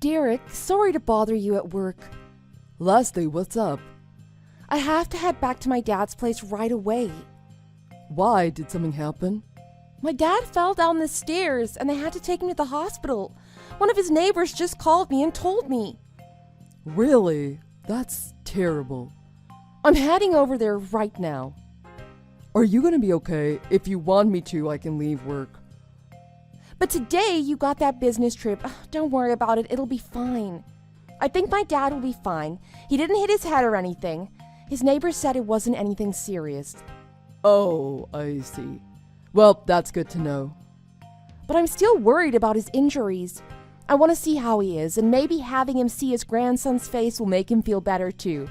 Derek, sorry to bother you at work. Leslie, what's up? I have to head back to my dad's place right away. Why? Did something happen? My dad fell down the stairs and they had to take him to the hospital. One of his neighbors just called me and told me. Really? That's terrible. I'm heading over there right now. Are you gonna be okay? If you want me to, I can leave work. But today you got that business trip. Ugh, don't worry about it, it'll be fine. I think my dad will be fine. He didn't hit his head or anything. His neighbors said it wasn't anything serious. Oh, I see. Well, that's good to know. But I'm still worried about his injuries. I want to see how he is, and maybe having him see his grandson's face will make him feel better too.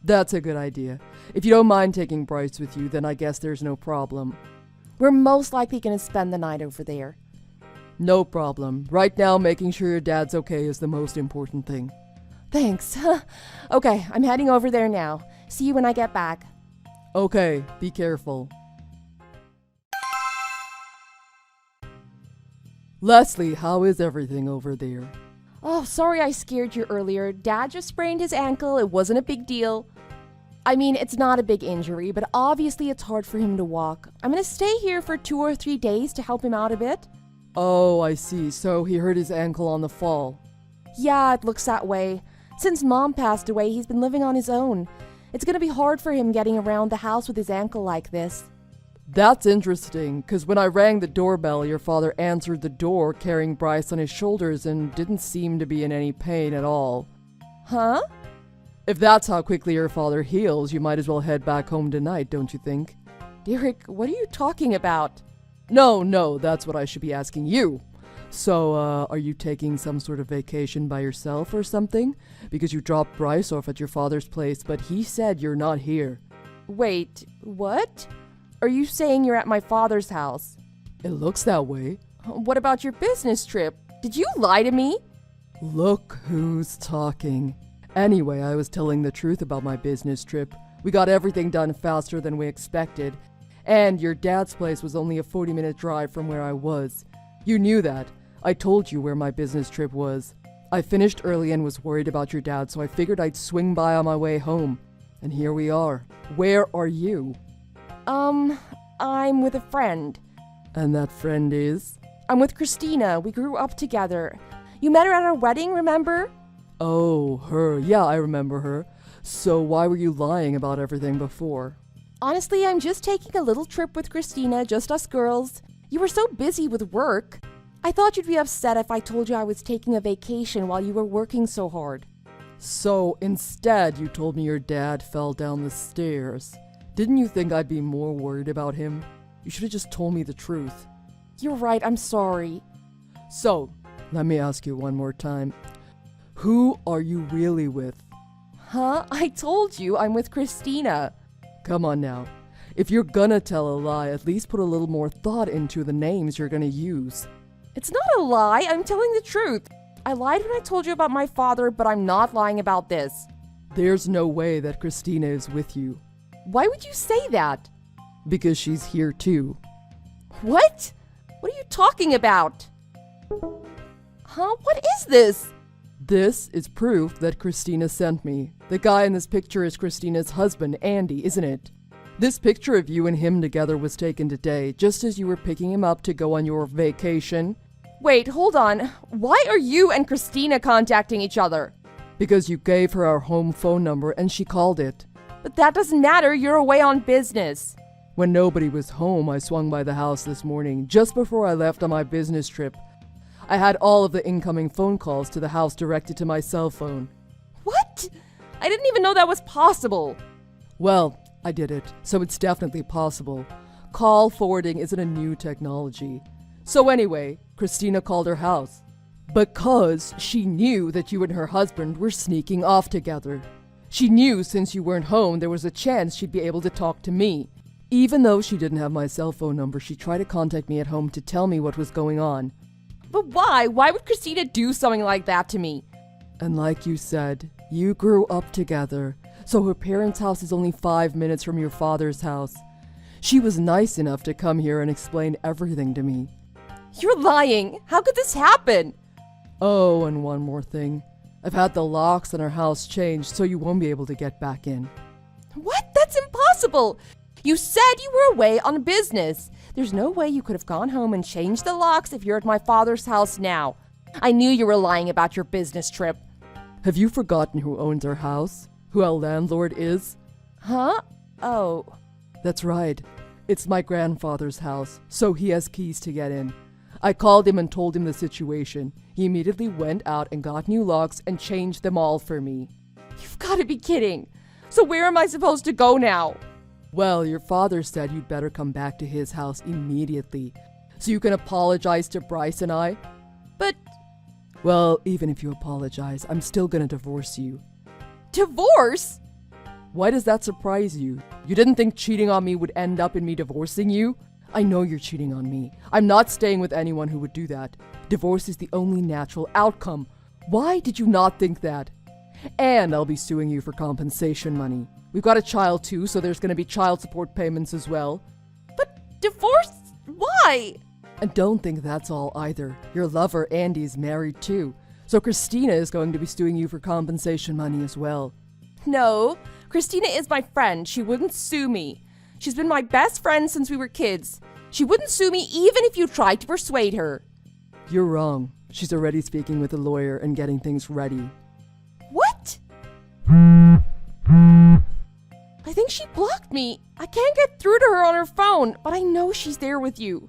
That's a good idea. If you don't mind taking Bryce with you, then I guess there's no problem. We're most likely going to spend the night over there. No problem. Right now, making sure your dad's okay is the most important thing. Thanks. Okay, I'm heading over there now. See you when I get back. Okay, be careful. Leslie, how is everything over there? Oh, sorry I scared you earlier. Dad just sprained his ankle. It wasn't a big deal. I mean, it's not a big injury, but obviously it's hard for him to walk. I'm gonna stay here for 2 or 3 days to help him out a bit. Oh, I see. So he hurt his ankle on the fall. Yeah, it looks that way. Since Mom passed away, he's been living on his own. It's gonna be hard for him getting around the house with his ankle like this. That's interesting, because when I rang the doorbell, your father answered the door carrying Bryce on his shoulders and didn't seem to be in any pain at all. Huh? If that's how quickly your father heals, you might as well head back home tonight, don't you think? Derek, what are you talking about? No, that's what I should be asking you. So, are you taking some sort of vacation by yourself or something? Because you dropped Bryce off at your father's place, but he said you're not here. Wait, what? Are you saying you're at my father's house? It looks that way. What about your business trip? Did you lie to me? Look who's talking. Anyway, I was telling the truth about my business trip. We got everything done faster than we expected. And your dad's place was only a 40-minute drive from where I was. You knew that. I told you where my business trip was. I finished early and was worried about your dad, so I figured I'd swing by on my way home. And here we are. Where are you? I'm with a friend. And that friend is? I'm with Christina. We grew up together. You met her at our wedding, remember? Oh, her. Yeah, I remember her. So why were you lying about everything before? Honestly, I'm just taking a little trip with Christina, just us girls. You were so busy with work. I thought you'd be upset if I told you I was taking a vacation while you were working so hard. So instead, you told me your dad fell down the stairs. Didn't you think I'd be more worried about him? You should have just told me the truth. You're right, I'm sorry. So, let me ask you one more time. Who are you really with? Huh? I told you I'm with Christina. Come on now. If you're gonna tell a lie, at least put a little more thought into the names you're gonna use. It's not a lie, I'm telling the truth. I lied when I told you about my father, but I'm not lying about this. There's no way that Christina is with you. Why would you say that? Because she's here too. What? What are you talking about? Huh? What is this? This is proof that Christina sent me. The guy in this picture is Christina's husband, Andy, isn't it? This picture of you and him together was taken today, just as you were picking him up to go on your vacation. Wait, hold on. Why are you and Christina contacting each other? Because you gave her our home phone number and she called it. But that doesn't matter, you're away on business. When nobody was home, I swung by the house this morning, just before I left on my business trip. I had all of the incoming phone calls to the house directed to my cell phone. What? I didn't even know that was possible. Well, I did it, so it's definitely possible. Call forwarding isn't a new technology. So anyway, Christina called her house. Because she knew that you and her husband were sneaking off together. She knew since you weren't home, there was a chance she'd be able to talk to me. Even though she didn't have my cell phone number, she tried to contact me at home to tell me what was going on. But why? Why would Christina do something like that to me? And like you said, you grew up together, so her parents' house is only 5 minutes from your father's house. She was nice enough to come here and explain everything to me. You're lying. How could this happen? Oh, and one more thing. I've had the locks on our house changed so you won't be able to get back in. What? That's impossible! You said you were away on business. There's no way you could have gone home and changed the locks if you're at my father's house now. I knew you were lying about your business trip. Have you forgotten who owns our house? Who our landlord is? Huh? Oh. That's right. It's my grandfather's house, so he has keys to get in. I called him and told him the situation. He immediately went out and got new locks and changed them all for me. You've got to be kidding. So where am I supposed to go now? Well, your father said you'd better come back to his house immediately, so you can apologize to Bryce and I. But... Well, even if you apologize, I'm still gonna divorce you. Divorce? Why does that surprise you? You didn't think cheating on me would end up in me divorcing you? I know you're cheating on me. I'm not staying with anyone who would do that. Divorce is the only natural outcome. Why did you not think that? And I'll be suing you for compensation money. We've got a child too, so there's gonna be child support payments as well. But divorce? Why? And don't think that's all either. Your lover, Andy, is married too. So Christina is going to be suing you for compensation money as well. No, Christina is my friend. She wouldn't sue me. She's been my best friend since we were kids. She wouldn't sue me even if you tried to persuade her. You're wrong. She's already speaking with a lawyer and getting things ready. What? I think she blocked me. I can't get through to her on her phone, but I know she's there with you.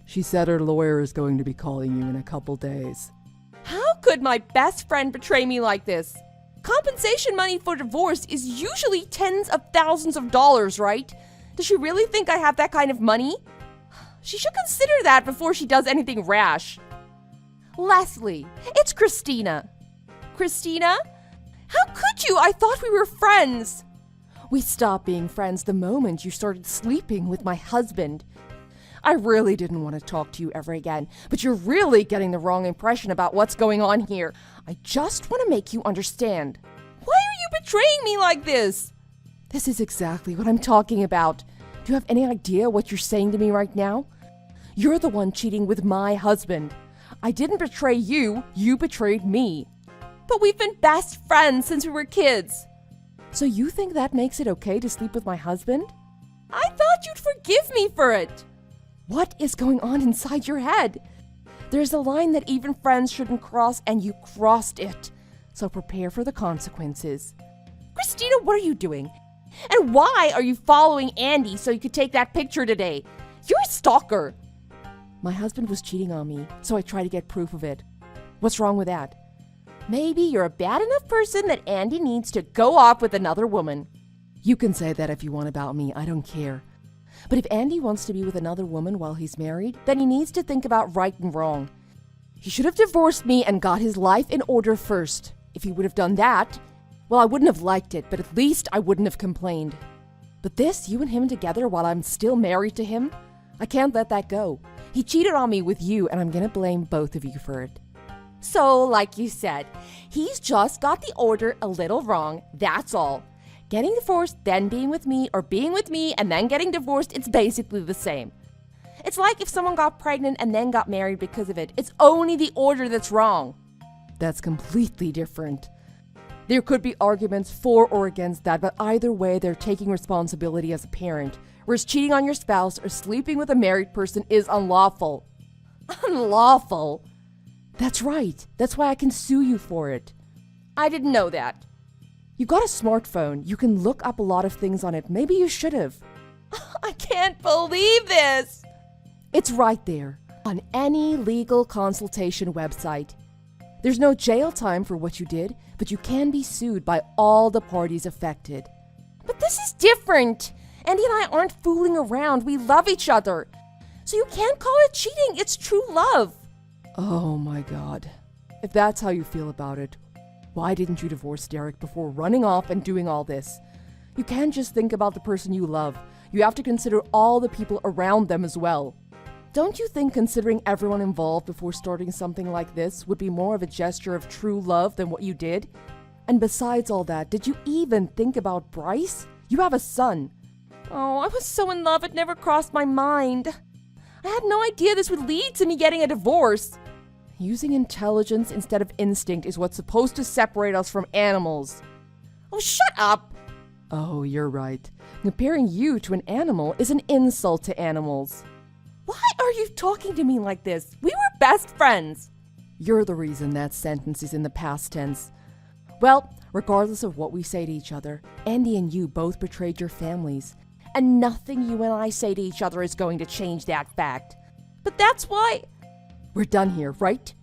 She said her lawyer is going to be calling you in a couple days. How could my best friend betray me like this? Compensation money for divorce is usually tens of thousands of dollars, right? Does she really think I have that kind of money? She should consider that before she does anything rash. Leslie, it's Christina. Christina? How could you? I thought we were friends. We stopped being friends the moment you started sleeping with my husband. I really didn't want to talk to you ever again, but you're really getting the wrong impression about what's going on here. I just want to make you understand. Why are you betraying me like this? This is exactly what I'm talking about. Do you have any idea what you're saying to me right now? You're the one cheating with my husband. I didn't betray you, you betrayed me. But we've been best friends since we were kids. So you think that makes it okay to sleep with my husband? I thought you'd forgive me for it. What is going on inside your head? There's a line that even friends shouldn't cross, and you crossed it. So prepare for the consequences. Christina, what are you doing? And why are you following Andy so you could take that picture today? You're a stalker. My husband was cheating on me, so I tried to get proof of it. What's wrong with that? Maybe you're a bad enough person that Andy needs to go off with another woman. You can say that if you want about me, I don't care. But if Andy wants to be with another woman while he's married, then he needs to think about right and wrong. He should have divorced me and got his life in order first. If he would have done that, well, I wouldn't have liked it, but at least I wouldn't have complained. But this, you and him together while I'm still married to him, I can't let that go. He cheated on me with you, and I'm gonna blame both of you for it. So, like you said, he's just got the order a little wrong, that's all. Getting divorced, then being with me, or being with me and then getting divorced, it's basically the same. It's like if someone got pregnant and then got married because of it. It's only the order that's wrong. That's completely different. There could be arguments for or against that, but either way, they're taking responsibility as a parent. Whereas cheating on your spouse or sleeping with a married person is unlawful. Unlawful? That's right. That's why I can sue you for it. I didn't know that. You got a smartphone. You can look up a lot of things on it. Maybe you should have. I can't believe this. It's right there on any legal consultation website. There's no jail time for what you did, but you can be sued by all the parties affected. But this is different. Andy and I aren't fooling around. We love each other. So you can't call it cheating. It's true love. Oh my God. If that's how you feel about it, why didn't you divorce Derek before running off and doing all this? You can't just think about the person you love. You have to consider all the people around them as well. Don't you think considering everyone involved before starting something like this would be more of a gesture of true love than what you did? And besides all that, did you even think about Bryce? You have a son. Oh, I was so in love it never crossed my mind. I had no idea this would lead to me getting a divorce. Using intelligence instead of instinct is what's supposed to separate us from animals. Oh, shut up! Oh, you're right. Comparing you to an animal is an insult to animals. Why are you talking to me like this? We were best friends. You're the reason that sentence is in the past tense. Well, regardless of what we say to each other, Andy and you both betrayed your families. And nothing you and I say to each other is going to change that fact. But that's why... We're done here, right?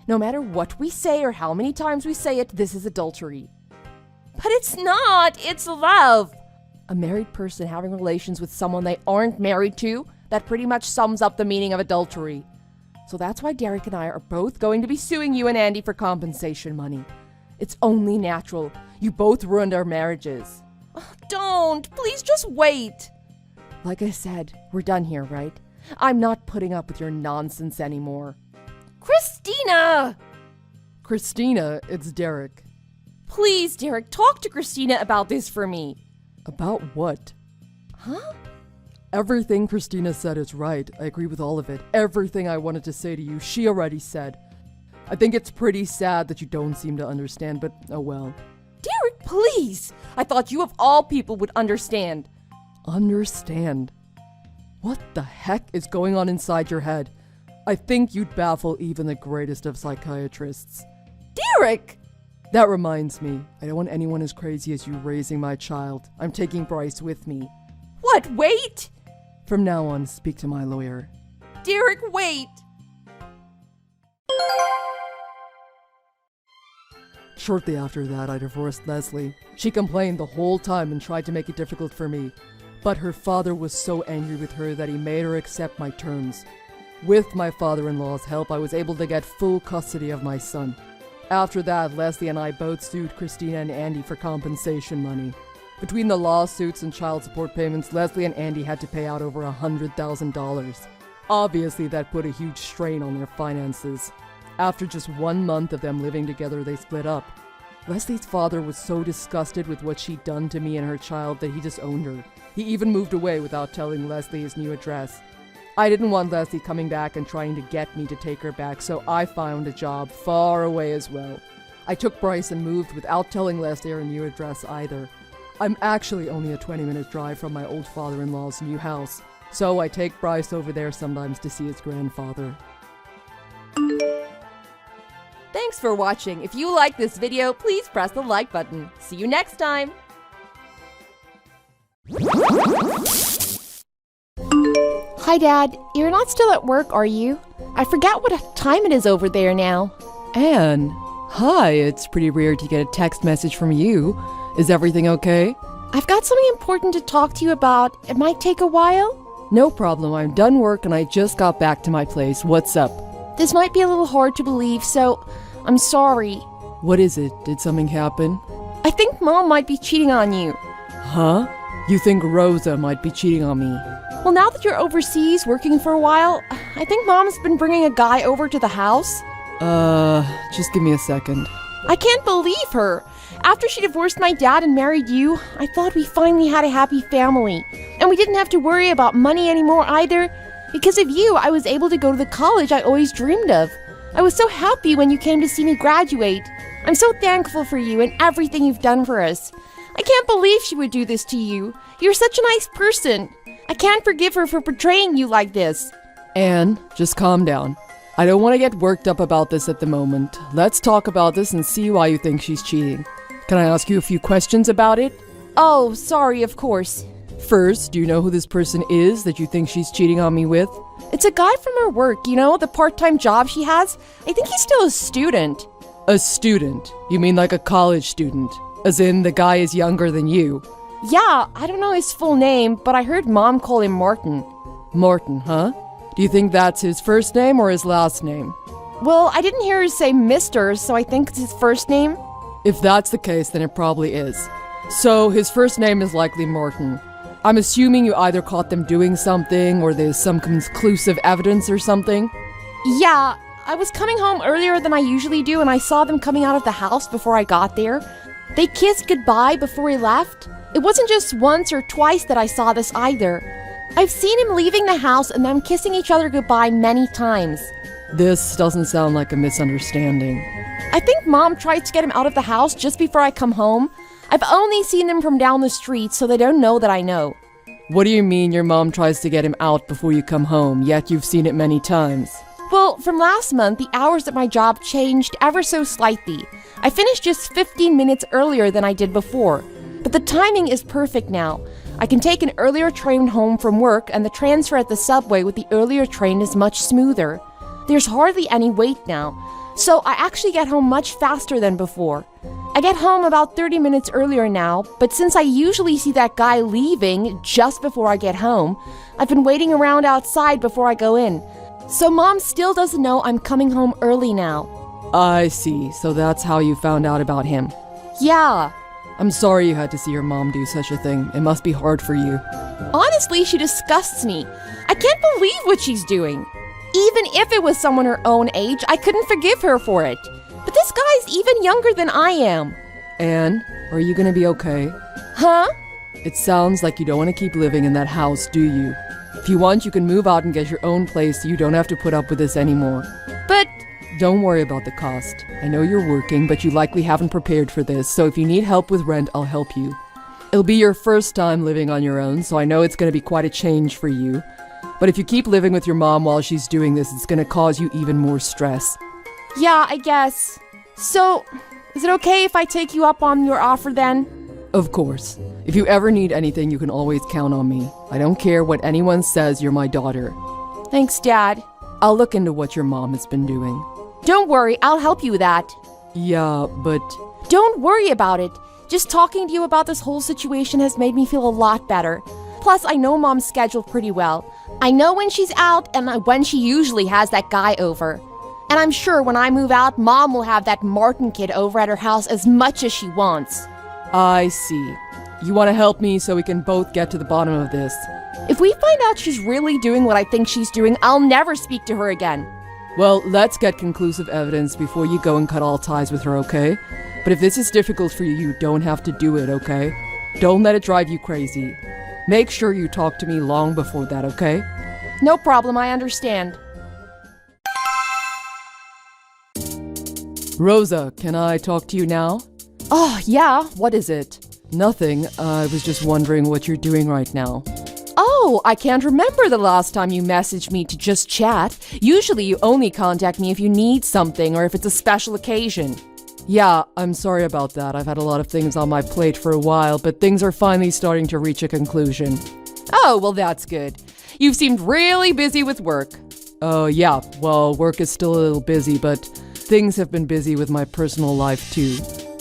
No matter what we say or how many times we say it, this is adultery. But it's not! It's love! A married person having relations with someone they aren't married to, that pretty much sums up the meaning of adultery. So that's why Derek and I are both going to be suing you and Andy for compensation money. It's only natural. You both ruined our marriages. Oh, don't! Please just wait! Like I said, we're done here, right? I'm not putting up with your nonsense anymore. Christina! Christina, it's Derek. Please, Derek, talk to Christina about this for me. About what? Huh? Everything Christina said is right. I agree with all of it. Everything I wanted to say to you, she already said. I think it's pretty sad that you don't seem to understand, but oh well. Derek, please! I thought you of all people would understand. Understand? What the heck is going on inside your head? I think you'd baffle even the greatest of psychiatrists. Derek! That reminds me, I don't want anyone as crazy as you raising my child. I'm taking Bryce with me. What, wait? From now on, speak to my lawyer. Derek, wait! Shortly after that, I divorced Leslie. She complained the whole time and tried to make it difficult for me. But her father was so angry with her that he made her accept my terms. With my father-in-law's help, I was able to get full custody of my son. After that, Leslie and I both sued Christina and Andy for compensation money. Between the lawsuits and child support payments, Leslie and Andy had to pay out over $100,000. Obviously, that put a huge strain on their finances. After just 1 month of them living together, they split up. Leslie's father was so disgusted with what she'd done to me and her child that he disowned her. He even moved away without telling Leslie his new address. I didn't want Leslie coming back and trying to get me to take her back, so I found a job far away as well. I took Bryce and moved without telling Leslie her new address either. I'm actually only a 20-minute drive from my old father-in-law's new house, so I take Bryce over there sometimes to see his grandfather. Thanks for watching. If you like this video, please press the like button. See you next time. Hi, Dad. You're not still at work, are you? I forgot what time it is over there now. Anne, hi, it's pretty rare to get a text message from you. Is everything okay? I've got something important to talk to you about. It might take a while. No problem, I'm done work and I just got back to my place. What's up? This might be a little hard to believe, so I'm sorry. What is it? Did something happen? I think Mom might be cheating on you. Huh? You think Rosa might be cheating on me? Well, now that you're overseas working for a while, I think Mom's been bringing a guy over to the house. Just give me a second. I can't believe her. After she divorced my dad and married you, I thought we finally had a happy family. And we didn't have to worry about money anymore either. Because of you, I was able to go to the college I always dreamed of. I was so happy when you came to see me graduate. I'm so thankful for you and everything you've done for us. I can't believe she would do this to you. You're such a nice person. I can't forgive her for betraying you like this. Anne, just calm down. I don't want to get worked up about this at the moment. Let's talk about this and see why you think she's cheating. Can I ask you a few questions about it? Oh, sorry, of course. First, do you know who this person is that you think she's cheating on me with? It's a guy from her work, you know, the part-time job she has. I think he's still a student. A student? You mean like a college student? As in, the guy is younger than you? Yeah, I don't know his full name, but I heard Mom call him Martin. Martin, huh? Do you think that's his first name or his last name? Well, I didn't hear her say Mr., so I think it's his first name. If that's the case, then it probably is. So, his first name is likely Martin. I'm assuming you either caught them doing something or there's some conclusive evidence or something? Yeah, I was coming home earlier than I usually do and I saw them coming out of the house before I got there. They kissed goodbye before he left. It wasn't just once or twice that I saw this either. I've seen him leaving the house and them kissing each other goodbye many times. This doesn't sound like a misunderstanding. I think Mom tried to get him out of the house just before I come home. I've only seen them from down the street, so they don't know that I know. What do you mean your mom tries to get him out before you come home, yet you've seen it many times? Well, from last month, the hours at my job changed ever so slightly. I finished just 15 minutes earlier than I did before. But the timing is perfect now. I can take an earlier train home from work, and the transfer at the subway with the earlier train is much smoother. There's hardly any wait now, so I actually get home much faster than before. I get home about 30 minutes earlier now, but since I usually see that guy leaving just before I get home, I've been waiting around outside before I go in. So Mom still doesn't know I'm coming home early now. I see, so that's how you found out about him. Yeah. I'm sorry you had to see your mom do such a thing. It must be hard for you. Honestly, she disgusts me. I can't believe what she's doing. Even if it was someone her own age, I couldn't forgive her for it. But this guy's even younger than I am. Anne, are you gonna be okay? Huh? It sounds like you don't want to keep living in that house, do you? If you want, you can move out and get your own place so you don't have to put up with this anymore. But don't worry about the cost. I know you're working, but you likely haven't prepared for this, so if you need help with rent, I'll help you. It'll be your first time living on your own, so I know it's gonna be quite a change for you. But if you keep living with your mom while she's doing this, it's gonna cause you even more stress. yeah, I guess. So, is it okay if I take you up on your offer then? Of course. If you ever need anything, you can always count on me. I don't care what anyone says, you're my daughter. Thanks, Dad. I'll look into what your mom has been doing. Don't worry, I'll help you with that. Yeah, but Don't worry about it. Just talking to you about this whole situation has made me feel a lot better. Plus, I know Mom's schedule pretty well. I know when she's out and when she usually has that guy over. And I'm sure when I move out, Mom will have that Martin kid over at her house as much as she wants. I see. You want to help me so we can both get to the bottom of this. If we find out she's really doing what I think she's doing, I'll never speak to her again. Well, let's get conclusive evidence before you go and cut all ties with her, okay? But if this is difficult for you, you don't have to do it, okay? Don't let it drive you crazy. Make sure you talk to me long before that, okay? No problem, I understand. Rosa, can I talk to you now? Oh, yeah, what is it? Nothing. I was just wondering what you're doing right now. Oh, I can't remember the last time you messaged me to just chat. Usually you only contact me if you need something or if it's a special occasion. Yeah, I'm sorry about that. I've had a lot of things on my plate for a while, but things are finally starting to reach a conclusion. Oh, well, that's good. You've seemed really busy with work. Oh, yeah. Well, work is still a little busy, but things have been busy with my personal life, too.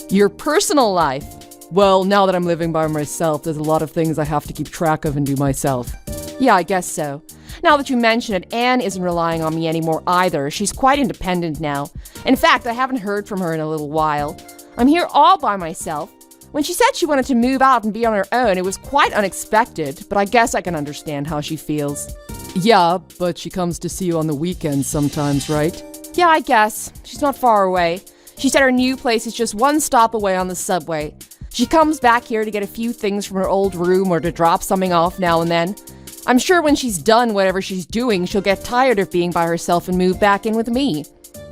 Your personal life? Well, now that I'm living by myself, there's a lot of things I have to keep track of and do myself. Yeah, I guess so. Now that you mention it, Anne isn't relying on me anymore either. She's quite independent now. In fact, I haven't heard from her in a little while. I'm here all by myself. When she said she wanted to move out and be on her own, it was quite unexpected, but I guess I can understand how she feels. Yeah, but she comes to see you on the weekends sometimes, right? Yeah, I guess. She's not far away. She said her new place is just one stop away on the subway. She comes back here to get a few things from her old room or to drop something off now and then. I'm sure when she's done whatever she's doing, she'll get tired of being by herself and move back in with me.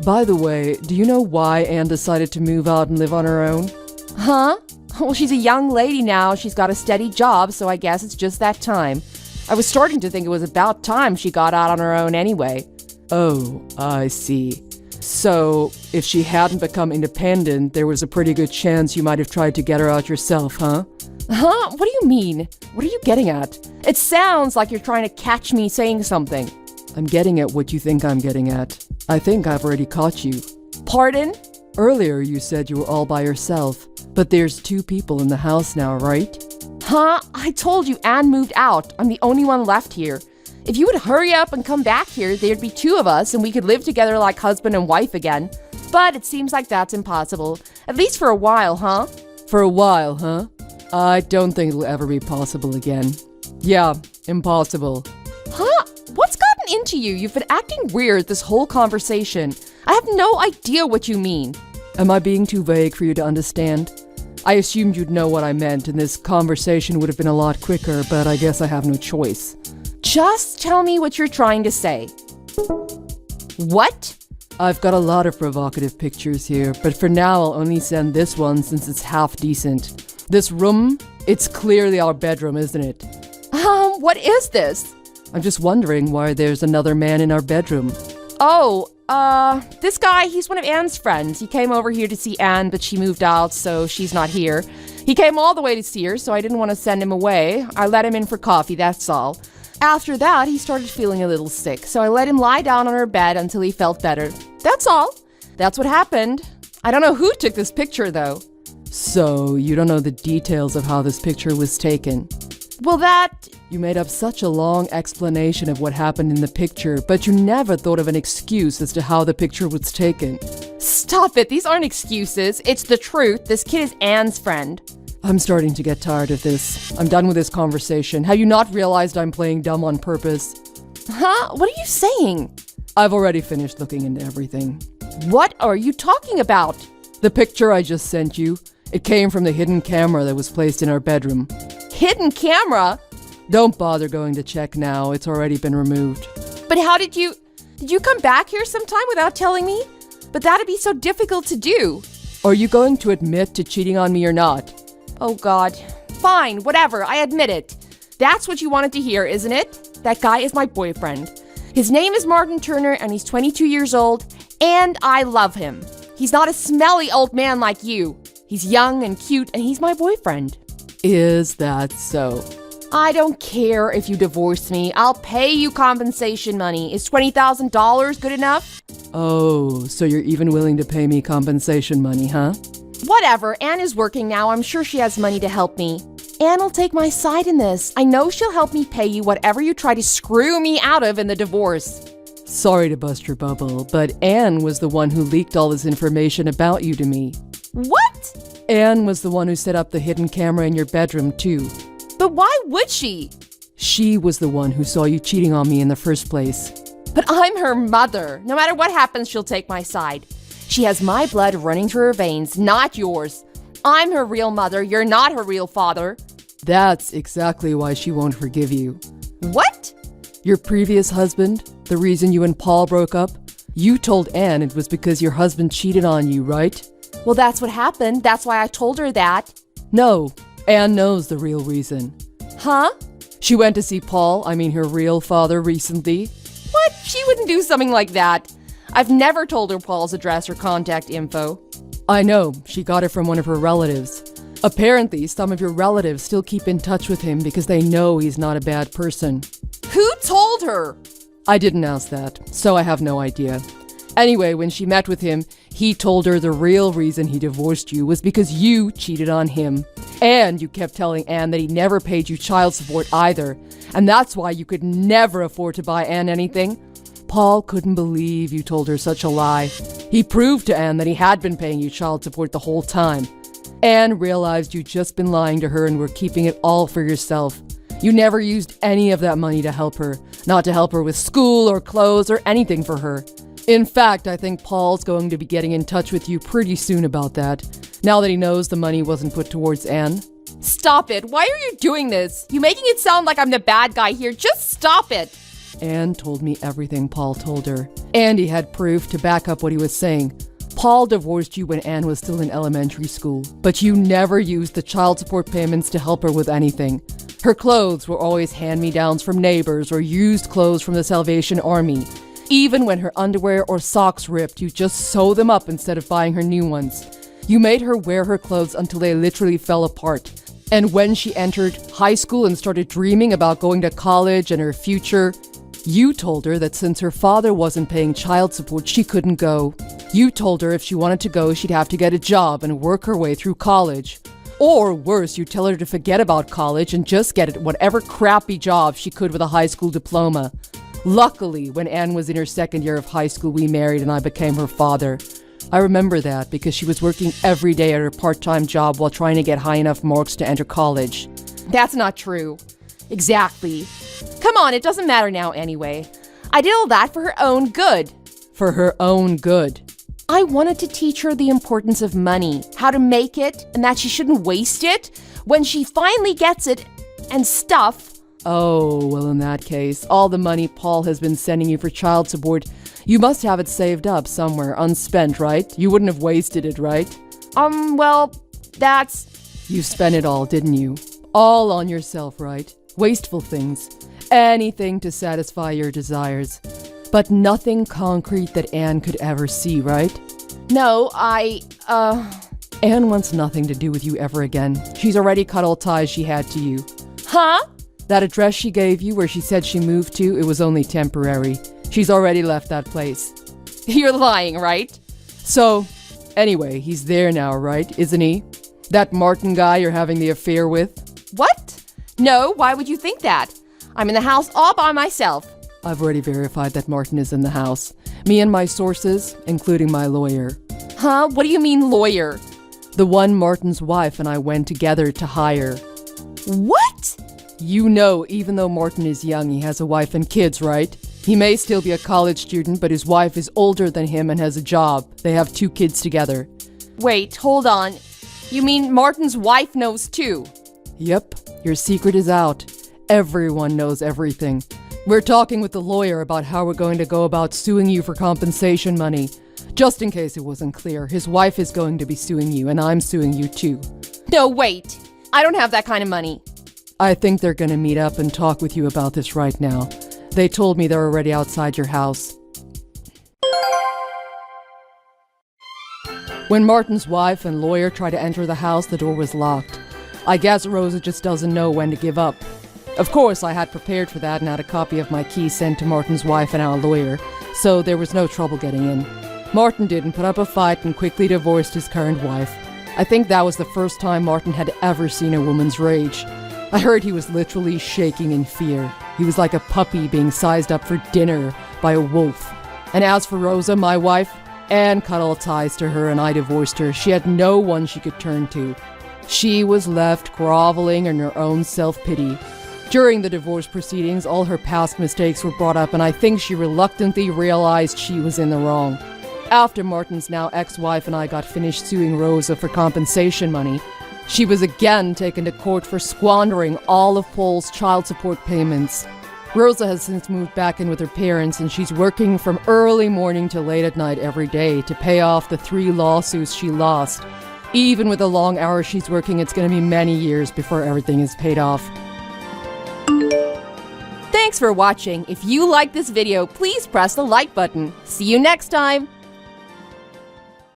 By the way, do you know why Anne decided to move out and live on her own? Huh? Well, she's a young lady now. She's got a steady job, so I guess it's just that time. I was starting to think it was about time she got out on her own anyway. Oh, I see. So, if she hadn't become independent, there was a pretty good chance you might have tried to get her out yourself, huh? Huh? What do you mean? What are you getting at? It sounds like you're trying to catch me saying something. I'm getting at what you think I'm getting at. I think I've already caught you. Pardon? Earlier you said you were all by yourself, but there's 2 people in the house now, right? Huh? I told you Anne moved out. I'm the only one left here. If you would hurry up and come back here, there'd be 2 of us and we could live together like husband and wife again. But it seems like that's impossible. At least for a while, huh? For a while, huh? I don't think it'll ever be possible again. Yeah, impossible. Huh? What's gotten into you? You've been acting weird this whole conversation. I have no idea what you mean. Am I being too vague for you to understand? I assumed you'd know what I meant and this conversation would have been a lot quicker, but I guess I have no choice. Just tell me what you're trying to say. What? I've got a lot of provocative pictures here, but for now I'll only send this one since it's half decent. This room, it's clearly our bedroom, isn't it? What is this? I'm just wondering why there's another man in our bedroom. Oh, this guy, he's one of Anne's friends. He came over here to see Anne, but she moved out, so she's not here. He came all the way to see her, so I didn't want to send him away. I let him in for coffee, that's all. After that, he started feeling a little sick, so I let him lie down on her bed until he felt better. That's all. That's what happened. I don't know who took this picture, though. So, you don't know the details of how this picture was taken? Well, You made up such a long explanation of what happened in the picture, but you never thought of an excuse as to how the picture was taken. Stop it. These aren't excuses. It's the truth. This kid is Anne's friend. I'm starting to get tired of this. I'm done with this conversation. Have you not realized I'm playing dumb on purpose? Huh? What are you saying? I've already finished looking into everything. What are you talking about? The picture I just sent you, it came from the hidden camera that was placed in our bedroom. Hidden camera? Don't bother going to check now. It's already been removed. But how did you come back here sometime without telling me? But that'd be so difficult to do. Are you going to admit to cheating on me or not? Oh, God. Fine, whatever, I admit it. That's what you wanted to hear, isn't it? That guy is my boyfriend. His name is Martin Turner, and he's 22 years old, and I love him. He's not a smelly old man like you. He's young and cute, and he's my boyfriend. Is that so? I don't care if you divorce me. I'll pay you compensation money. Is $20,000 good enough? Oh, so you're even willing to pay me compensation money, huh? Whatever, Anne is working now. I'm sure she has money to help me. Anne will take my side in this. I know she'll help me pay you whatever you try to screw me out of in the divorce. Sorry to bust your bubble, but Anne was the one who leaked all this information about you to me. What? Anne was the one who set up the hidden camera in your bedroom, too. But why would she? She was the one who saw you cheating on me in the first place. But I'm her mother. No matter what happens, she'll take my side. She has my blood running through her veins, not yours. I'm her real mother. You're not her real father. That's exactly why she won't forgive you. What? Your previous husband, the reason you and Paul broke up, you told Anne it was because your husband cheated on you, right? Well, that's what happened. That's why I told her that. No, Anne knows the real reason. Huh? She went to see Paul, her real father, recently. What? She wouldn't do something like that. I've never told her Paul's address or contact info. I know, she got it from one of her relatives. Apparently, some of your relatives still keep in touch with him because they know he's not a bad person. Who told her? I didn't ask that, so I have no idea. Anyway, when she met with him, he told her the real reason he divorced you was because you cheated on him. And you kept telling Anne that he never paid you child support either. And that's why you could never afford to buy Anne anything. Paul couldn't believe you told her such a lie. He proved to Anne that he had been paying you child support the whole time. Anne realized you'd just been lying to her and were keeping it all for yourself. You never used any of that money to help her. Not to help her with school or clothes or anything for her. In fact, I think Paul's going to be getting in touch with you pretty soon about that, now that he knows the money wasn't put towards Anne. Stop it. Why are you doing this? You're making it sound like I'm the bad guy here. Just stop it. Anne told me everything Paul told her, and he had proof to back up what he was saying. Paul divorced you when Anne was still in elementary school, but you never used the child support payments to help her with anything. Her clothes were always hand-me-downs from neighbors or used clothes from the Salvation Army. Even when her underwear or socks ripped, you just sew them up instead of buying her new ones. You made her wear her clothes until they literally fell apart. And when she entered high school and started dreaming about going to college and her future, you told her that since her father wasn't paying child support, she couldn't go. You told her if she wanted to go, she'd have to get a job and work her way through college. Or worse, you'd tell her to forget about college and just get whatever crappy job she could with a high school diploma. Luckily, when Anne was in her second year of high school, we married and I became her father. I remember that because she was working every day at her part-time job while trying to get high enough marks to enter college. That's not true. Exactly. Come on, it doesn't matter now anyway. I did all that for her own good. For her own good. I wanted to teach her the importance of money, how to make it, and that she shouldn't waste it when she finally gets it and stuff. Oh, well in that case, all the money Paul has been sending you for child support, You must have it saved up somewhere, unspent, right? You wouldn't have wasted it, right? Well, that's... You spent it all, didn't you? All on yourself, right? Wasteful things. Anything to satisfy your desires. But nothing concrete that Anne could ever see, right? No, Anne wants nothing to do with you ever again. She's already cut all ties she had to you. Huh? That address she gave you where she said she moved to, it was only temporary. She's already left that place. You're lying, right? So, anyway, he's there now, right? Isn't he? That Martin guy you're having the affair with? What? No, why would you think that? I'm in the house all by myself. I've already verified that Martin is in the house. Me and my sources, including my lawyer. Huh? What do you mean, lawyer? The one Martin's wife and I went together to hire. What? You know, even though Martin is young, he has a wife and kids, right? He may still be a college student, but his wife is older than him and has a job. They have 2 kids together. Wait, hold on. You mean Martin's wife knows too? Yep, your secret is out. Everyone knows everything. We're talking with the lawyer about how we're going to go about suing you for compensation money. Just in case it wasn't clear, his wife is going to be suing you, and I'm suing you too. No, wait. I don't have that kind of money. I think they're going to meet up and talk with you about this right now. They told me they're already outside your house. When Martin's wife and lawyer tried to enter the house, the door was locked. I guess Rosa just doesn't know when to give up. Of course, I had prepared for that and had a copy of my key sent to Martin's wife and our lawyer, so there was no trouble getting in. Martin didn't put up a fight and quickly divorced his current wife. I think that was the first time Martin had ever seen a woman's rage. I heard he was literally shaking in fear. He was like a puppy being sized up for dinner by a wolf. And as for Rosa, my wife, Anne cut all ties to her and I divorced her. She had no one she could turn to. She was left groveling in her own self-pity. During the divorce proceedings, all her past mistakes were brought up, and I think she reluctantly realized she was in the wrong. After Martin's now ex-wife and I got finished suing Rosa for compensation money, she was again taken to court for squandering all of Paul's child support payments. Rosa has since moved back in with her parents, and she's working from early morning to late at night every day to pay off the 3 lawsuits she lost. Even with the long hours she's working, it's going to be many years before everything is paid off. Thanks for watching. If you like this video, please press the like button. See you next time.